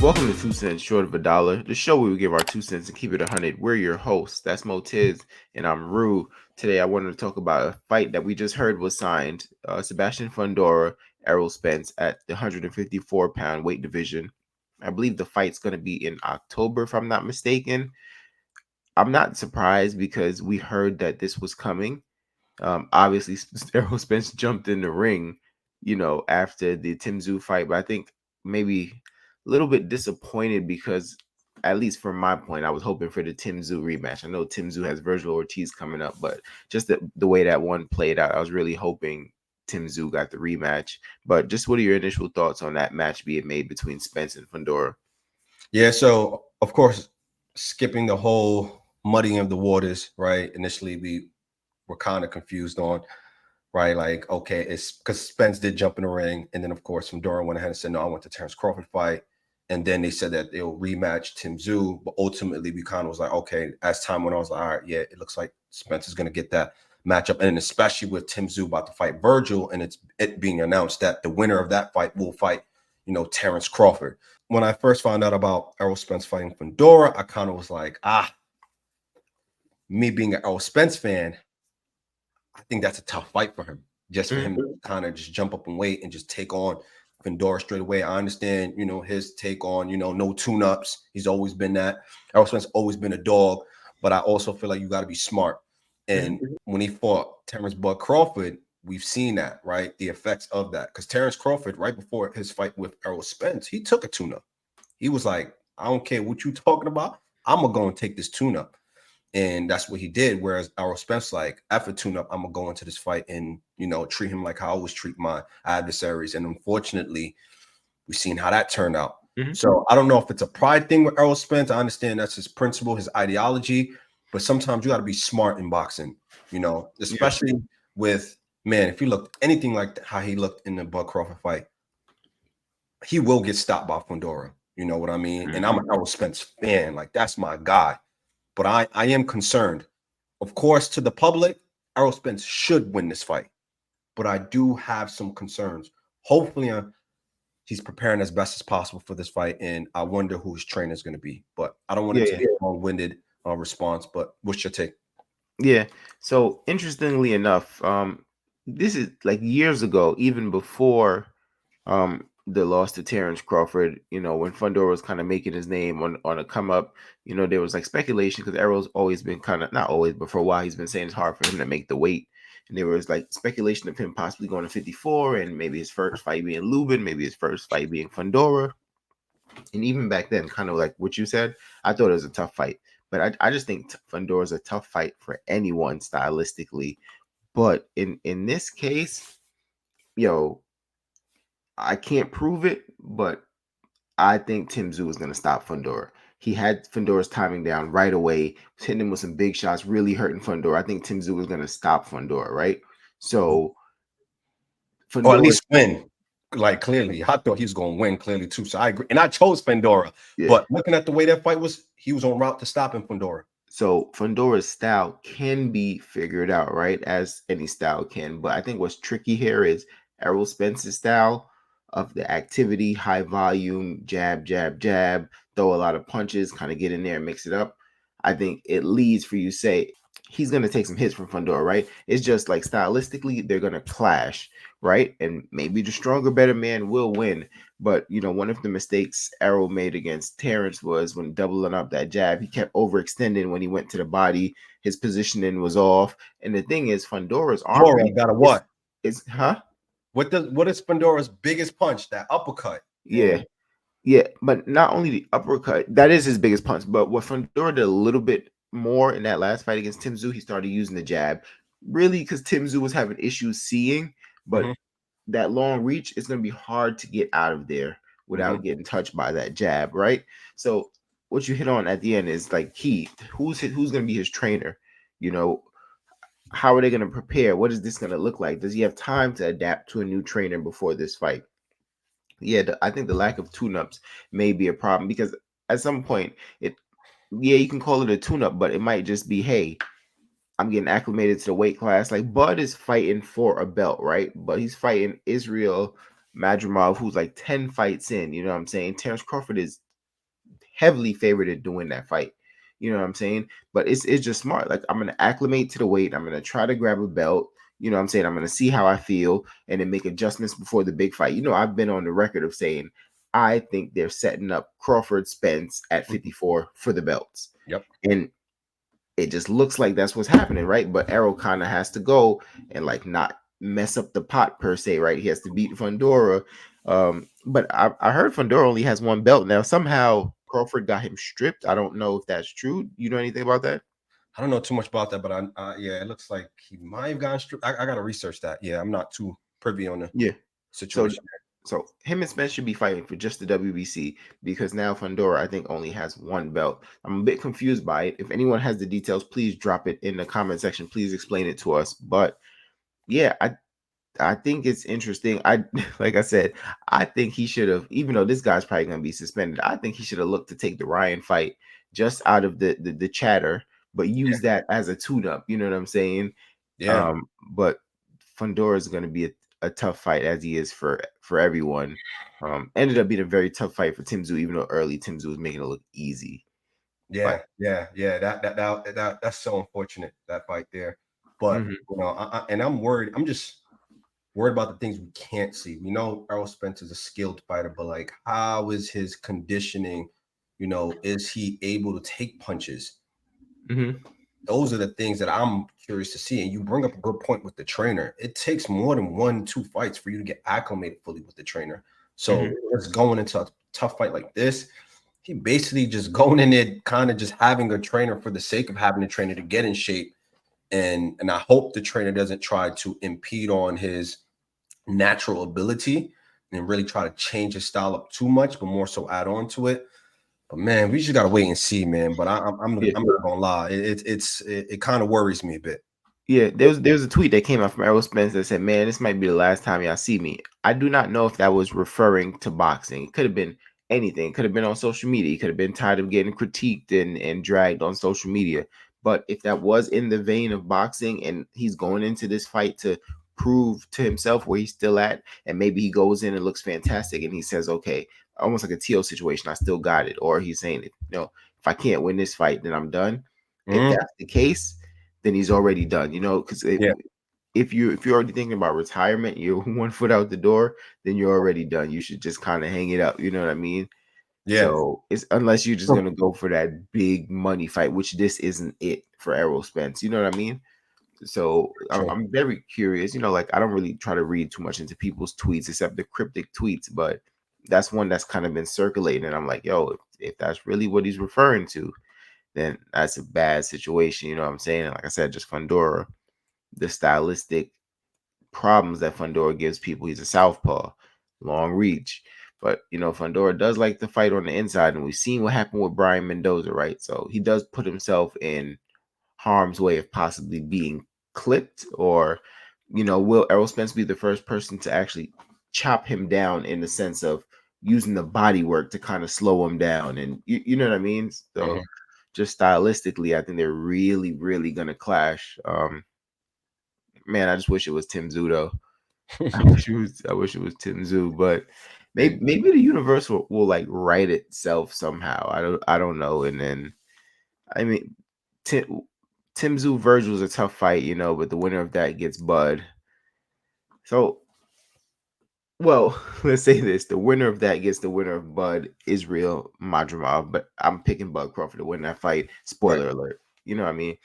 Welcome to 2 Cents Short of a Dollar, the show where we give our 2 cents and keep it 100. We're your hosts. That's Motiz, and I'm Rue. Today, I wanted to talk about a fight that we just heard was signed. Sebastian Fundora, Errol Spence at the 154-pound weight division. I believe the fight's going to be in October, if I'm not mistaken. I'm not surprised because we heard that this was coming. Obviously, Errol Spence jumped in the ring, after the Tim Tszyu fight, but I think maybe a little bit disappointed because, at least from my point, I was hoping for the Tim Tszyu rematch. I know Tim Tszyu has Virgil Ortiz coming up, but just the way that one played out, I was really hoping Tim Tszyu got the rematch. But just what are your initial thoughts on that match being made between Spence and Fundora? Yeah, so of course, skipping the whole muddying of the waters, right? Initially, we were kind of confused on, right? Like, okay, it's because Spence did jump in the ring, and then of course, Fundora went ahead and said, "No, I want the Terrence Crawford fight," and then they said that they'll rematch Tim Tszyu, but ultimately, we kind of was like, okay, as time went on, I was like, all right, yeah, it looks like Spence is going to get that matchup, and especially with Tim Tszyu about to fight Virgil, and it being announced that the winner of that fight will fight, Terrence Crawford. When I first found out about Errol Spence fighting Fundora, I kind of was like, me being an Errol Spence fan, I think that's a tough fight for him. Just for him to kind of just jump up and wait and just take on Fundora straight away. I understand, his take on, no tune-ups. He's always been that. Errol Spence always been a dog, but I also feel like you got to be smart. And when he fought Terrence Bud Crawford, we've seen that, right? The effects of that. Because Terrence Crawford, right before his fight with Errol Spence, he took a tune-up. He was like, I don't care what you talking about. I'm going to go and take this tune-up. And that's what he did. Whereas Errol Spence, like, after tune-up, I'm going to go into this fight and, treat him like I always treat my adversaries. And unfortunately, we've seen how that turned out. So I don't know if it's a pride thing with Errol Spence. I understand that's his principle, his ideology. But sometimes you got to be smart in boxing, especially with, man, if he looked anything like how he looked in the Bud Crawford fight, he will get stopped by Fundora. You know what I mean? And I'm an Errol Spence fan. Like, that's my guy. But I am concerned. Of course, to the public, Errol Spence should win this fight. But I do have some concerns. Hopefully, he's preparing as best as possible for this fight. And I wonder who his trainer is going to be. But I don't want it to be a long-winded response. But what's your take? Yeah. So interestingly enough, this is like years ago, even before the loss to Terrence Crawford, when Fundora was kind of making his name on a come up, there was like speculation because Errol's always been kind of, not always, but for a while he's been saying it's hard for him to make the weight. And there was like speculation of him possibly going to 54 and maybe his first fight being Lubin, maybe his first fight being Fundora. And even back then, kind of like what you said, I thought it was a tough fight. But I just think Fundora is a tough fight for anyone stylistically. But in this case, I can't prove it, but I think Tim Tszyu is going to stop Fundora. He had Fundora's timing down right away, was hitting him with some big shots, really hurting Fundora. I think Tim Tszyu is going to stop Fundora, right? So, Or at least win. Like, clearly, I thought he was going to win clearly too. So I agree. And I chose Fundora. Yeah. But looking at the way that fight was, he was on route to stopping Fundora. So Fundora's style can be figured out, right? As any style can. But I think what's tricky here is Errol Spence's style of the activity, high volume, jab, jab, jab, throw a lot of punches, kind of get in there and mix it up. I think it leads for you to say he's going to take some hits from Fundora, right? It's just like stylistically, they're going to clash, right? And maybe the stronger, better man will win. But, one of the mistakes Errol made against Terrence was when doubling up that jab, he kept overextending when he went to the body. His positioning was off. And the thing is, Fundora's arm got a what? What is Fundora's biggest punch? That uppercut. Yeah. Yeah, but not only the uppercut, that is his biggest punch. But what Fundora did a little bit more in that last fight against Tim Tszyu, he started using the jab. Really, because Tim Tszyu was having issues seeing, but that long reach is going to be hard to get out of there without getting touched by that jab, right? So what you hit on at the end is like key. Who's going to be his trainer? How are they going to prepare? What is this going to look like? Does he have time to adapt to a new trainer before this fight? Yeah, I think the lack of tune-ups may be a problem because at some point, you can call it a tune-up, but it might just be, hey, I'm getting acclimated to the weight class. Like Bud is fighting for a belt, right? But he's fighting Israel Madrimov, who's like 10 fights in. You know what I'm saying? Terrence Crawford is heavily favored to win that fight. You know what I'm saying? But it's just smart. Like, I'm gonna acclimate to the weight. I'm gonna try to grab a belt. You know what I'm saying? I'm gonna see how I feel and then make adjustments before the big fight. You know, I've been on the record of saying I think they're setting up Crawford Spence at Mhm. 54 for the belts. Yep. And it just looks like that's what's happening, right? But Arrow kind of has to go and like not mess up the pot per se, right? He has to beat Fundora. But I heard Fundora only has one belt now. Somehow Crawford got him stripped. I don't know if that's true. You know anything about that? I don't know too much about that, but yeah, it looks like he might have gotten stripped. I got to research that. Yeah, I'm not too privy on the Yeah. So situation. so him and Spence should be fighting for just the WBC because now Fundora I think only has one belt. I'm a bit confused by it. If anyone has the details, please drop it in the comment section. Please explain it to us. But yeah, I think it's interesting. I like I said, I think he should have, even though this guy's probably gonna be suspended, I think he should have looked to take the Ryan fight just out of the chatter, but use that as a tune-up. You know what I'm saying? Yeah, But Fundora is gonna be a tough fight as he is for everyone. Ended up being a very tough fight for Tim Tszyu, even though early Tim Tszyu was making it look easy. But yeah. That's so unfortunate, that fight there. But mhm, and I'm worried. I'm just worried about the things we can't see. We know Errol Spence is a skilled fighter, but like, how is his conditioning? Is he able to take punches? mhm, Those are the things that I'm curious to see. And you bring up a good point with the trainer. It takes more than 1, 2 fights for you to get acclimated fully with the trainer. So mhm. it's going into a tough fight like this. He basically just going in there, kind of just having a trainer for the sake of having a trainer to get in shape. And I hope the trainer doesn't try to impede on his natural ability and really try to change his style up too much, but more so add on to it. But man, we just gotta wait and see, man. But Yeah. I'm not gonna lie, it kind of worries me a bit. Yeah, there was a tweet that came out from Errol Spence that said, "Man, this might be the last time y'all see me." I do not know if that was referring to boxing. It could have been anything. It could have been on social media. He could have been tired of getting critiqued and dragged on social media. But if that was in the vein of boxing and he's going into this fight to prove to himself where he's still at, and maybe he goes in and looks fantastic and he says, "Okay, almost like a T.O. situation, I still got it," or he's saying, if I can't win this fight, then I'm done. If Mhm. that's the case, then he's already done. Because Yeah, if you're already thinking about retirement, you're 1 foot out the door, then you're already done. You should just kind of hang it up. You know what I mean? yeah. So it's unless you're just gonna go for that big money fight, which this isn't it for Errol Spence. You know what I mean? So I'm, True. I'm very curious. Like I don't really try to read too much into people's tweets except the cryptic tweets, but that's one that's kind of been circulating. And I'm like, yo, if that's really what he's referring to, then that's a bad situation. You know what I'm saying? And like I said, just Fundora, the stylistic problems that Fundora gives people. He's a southpaw, long reach. But Fundora does like to fight on the inside, and we've seen what happened with Brian Mendoza, right? So he does put himself in harm's way of possibly being clipped, or will Errol Spence be the first person to actually chop him down in the sense of using the body work to kind of slow him down, and you know what I mean? So Mhm. just stylistically, I think they're really, really gonna clash. Man, I just wish it was Tim Tszyu though. I wish it was Tim Tszyu, but maybe Hey, maybe the universe will like write itself somehow. I don't know. And then I mean Tim Tim Tszyu Virgil's a tough fight, but the winner of that gets Bud. So well, let's say this: the winner of that gets the winner of Bud Israel Madrimov, but I'm picking Bud Crawford to win that fight. right. Spoiler alert. You know what I mean?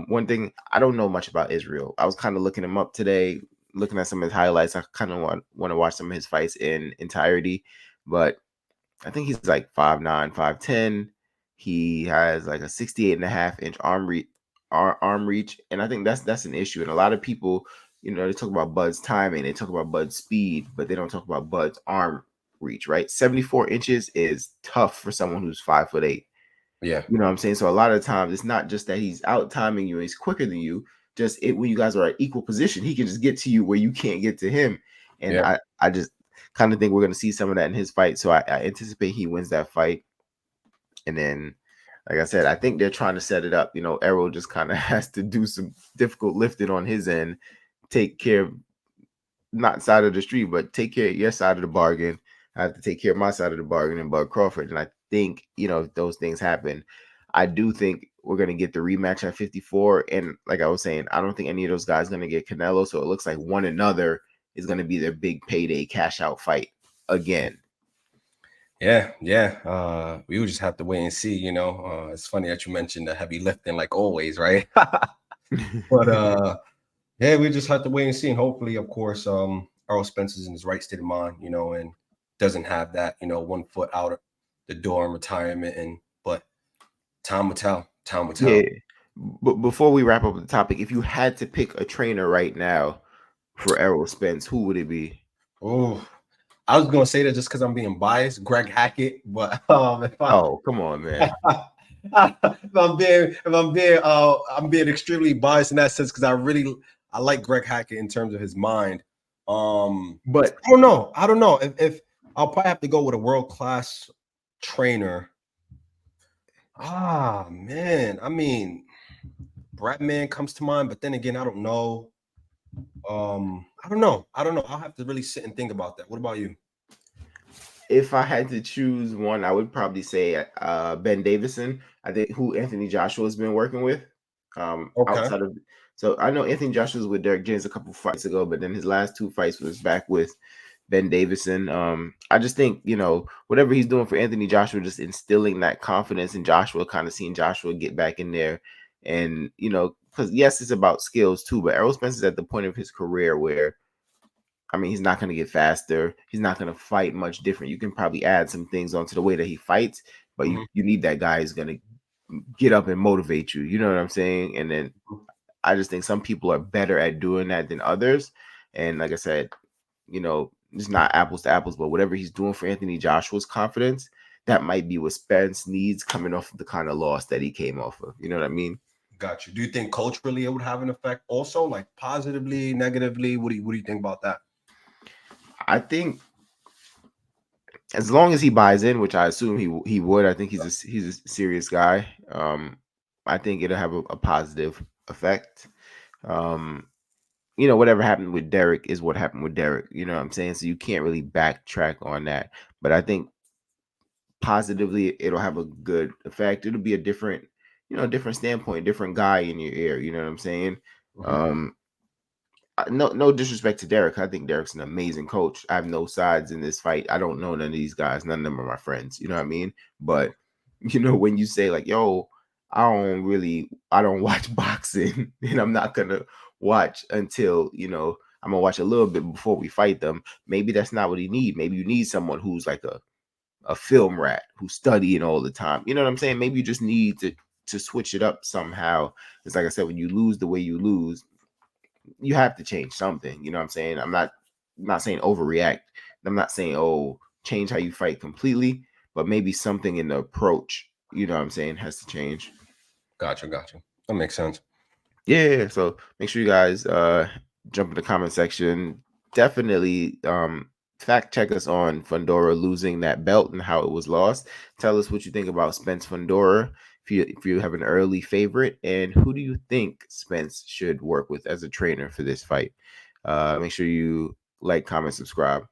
One thing I don't know much about Israel. I was kind of looking him up today, looking at some of his highlights. I kind of want to watch some of his fights in entirety, but I think he's like 5'9", 5'10". He has like a 68.5-inch arm reach, and I think that's an issue. And a lot of people, they talk about Bud's timing, they talk about Bud's speed, but they don't talk about Bud's arm reach. Right, 74 inches is tough for someone who's 5'8". Yeah, You know what I'm saying? So a lot of times it's not just that he's out timing you, he's quicker than you. Just when you guys are at equal position, he can just get to you where you can't get to him. And yeah. I just kind of think we're gonna see some of that in his fight. So I anticipate he wins that fight. And then, like I said, I think they're trying to set it up. Errol just kind of has to do some difficult lifting on his end, take care of not side of the street, but take care of your side of the bargain. I have to take care of my side of the bargain and Bud Crawford. And I think, if those things happen, I do think we're gonna get the rematch at 54. And like I was saying, I don't think any of those guys gonna get Canelo. So it looks like one another is gonna be their big payday cash out fight again. Yeah. We would just have to wait and see. It's funny that you mentioned the heavy lifting, like always, right? But yeah, we just have to wait and see. And hopefully, of course, Errol Spence is in his right state of mind, and doesn't have that, 1 foot out the door in retirement. But time will tell. Time will tell. Yeah. But before we wrap up the topic, if you had to pick a trainer right now for Errol Spence, who would it be? Oh, I was gonna say that just because I'm being biased, Greg Hackett. But if I Oh, come on, man. I'm being extremely biased in that sense because I like Greg Hackett in terms of his mind. But I don't know if I'll probably have to go with a world class trainer. Man, I mean, Bradman comes to mind, but then again, I don't know. I don't know. I'll have to really sit and think about that. What about you? if I had to choose one, I would probably say Ben Davison. I think who Anthony Joshua has been working with. Okay. Outside of, so I know Anthony Joshua was with Derek James a couple fights ago, but then his last two fights was back with Ben Davison. I just think whatever he's doing for Anthony Joshua, just instilling that confidence in Joshua, kind of seeing Joshua get back in there, and because yes, it's about skills too, but Errol Spence is at the point of his career where I mean, he's not going to get faster. He's not going to fight much different. You can probably add some things onto the way that he fights, but Mhm. you need that guy who's going to get up and motivate you. You know what I'm saying? And then I just think some people are better at doing that than others. And like I said, it's not apples to apples, but whatever he's doing for Anthony Joshua's confidence, that might be what Spence needs coming off of the kind of loss that he came off of. You know what I mean? Got you. Do you think culturally it would have an effect also, like positively, negatively? What do you think about that? I think as long as he buys in, which I assume he would, I think he's a serious guy. I think it'll have a positive effect. Um, whatever happened with Derek is what happened with Derek. You know what I'm saying? So you can't really backtrack on that. But I think positively it'll have a good effect. It'll be a different, different standpoint, different guy in your ear. You know what I'm saying? Mhm. Um, no disrespect to Derek. I think Derek's an amazing coach. I have no sides in this fight. I don't know none of these guys. None of them are my friends. You know what I mean? But when you say like, yo, I don't watch boxing and I'm not gonna watch until, I'm gonna watch a little bit before we fight them. Maybe that's not what he need. Maybe you need someone who's like a film rat who's studying all the time. You know what I'm saying? Maybe you just need to switch it up somehow. It's like I said, when you lose the way you lose, you have to change something. You know what I'm saying? I'm not saying overreact. I'm not saying, oh, change how you fight completely, but maybe something in the approach, you know what I'm saying, has to change. Gotcha. That makes sense. Yeah. So make sure you guys jump in the comment section. Definitely fact check us on Fundora losing that belt and how it was lost. Tell us what you think about Spence Fundora. If you have an early favorite, and who do you think Spence should work with as a trainer for this fight? Make sure you like, comment, subscribe.